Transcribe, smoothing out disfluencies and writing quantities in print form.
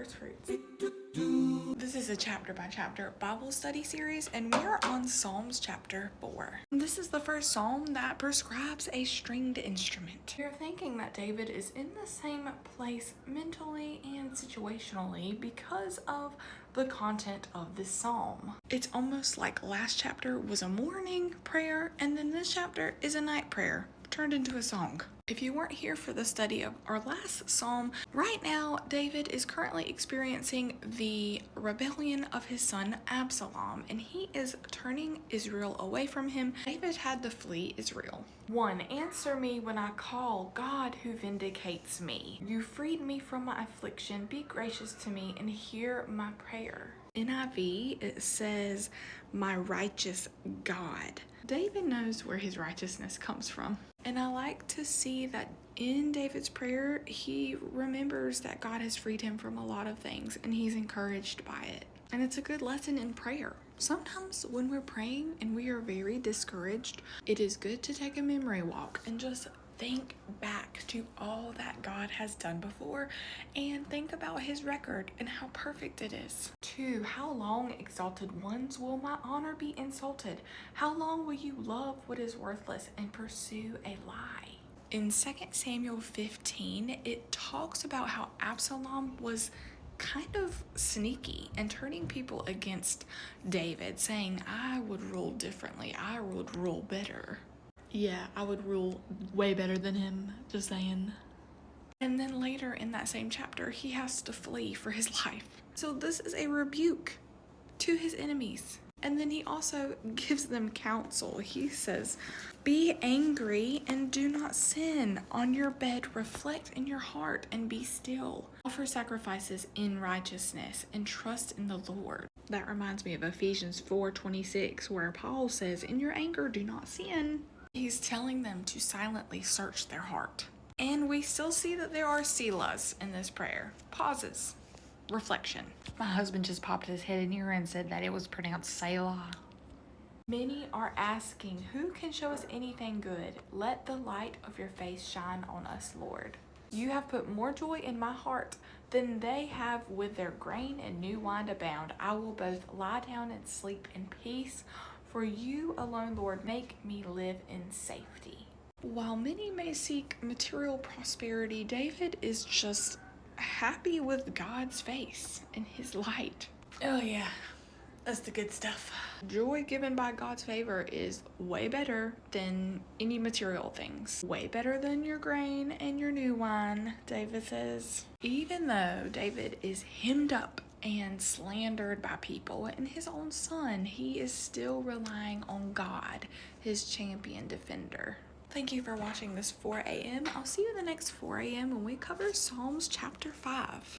first fruits. This is a chapter by chapter Bible study series, and we are on Psalms chapter 4. This is the first psalm that prescribes a stringed instrument. You're thinking that David is in the same place mentally and situationally because of the content of this psalm. It's almost like last chapter was a morning prayer, and then this chapter is a night prayer turned into a song. If you weren't here for the study of our last psalm, right now David is currently experiencing the rebellion of his son Absalom, and he is turning Israel away from him. David had to flee Israel. 1. Answer me when I call, God who vindicates me. You freed me from my affliction. Be gracious to me and hear my prayer. NIV, it says, my righteous God. David knows where his righteousness comes from. And I like to see that in David's prayer, he remembers that God has freed him from a lot of things and he's encouraged by it. And it's a good lesson in prayer. Sometimes when we're praying and we are very discouraged, it is good to take a memory walk and just think back to all that God has done before and think about his record and how perfect it is. 2. How long, exalted ones, will my honor be insulted? How long will you love what is worthless and pursue a lie? In 2 Samuel 15, it talks about how Absalom was kind of sneaky and turning people against David, saying, I would rule differently. I would rule better. Yeah, I would rule way better than him, just saying. And then later in that same chapter, he has to flee for his life. So this is a rebuke to his enemies. And then he also gives them counsel. He says, be angry and do not sin. On your bed, reflect in your heart and be still. Offer sacrifices in righteousness and trust in the Lord. That reminds me of Ephesians 4:26, where Paul says, in your anger, do not sin. He's telling them to silently search their heart. And we still see that there are selahs in this prayer. Pauses. Reflection. My husband just popped his head in here and said that it was pronounced Selah. Many are asking, who can show us anything good? Let the light of your face shine on us, Lord. You have put more joy in my heart than they have with their grain and new wine abound. I will both lie down and sleep in peace. For you alone, Lord, make me live in safety. While many may seek material prosperity, David is just happy with God's face and his light. Oh yeah, that's the good stuff. Joy given by God's favor is way better than any material things. Way better than your grain and your new wine, David says. Even though David is hemmed up and slandered by people and his own son, he is still relying on God, his champion defender. Thank you for watching this 4 a.m. I'll see you in the next 4 a.m. when we cover Psalms chapter 5.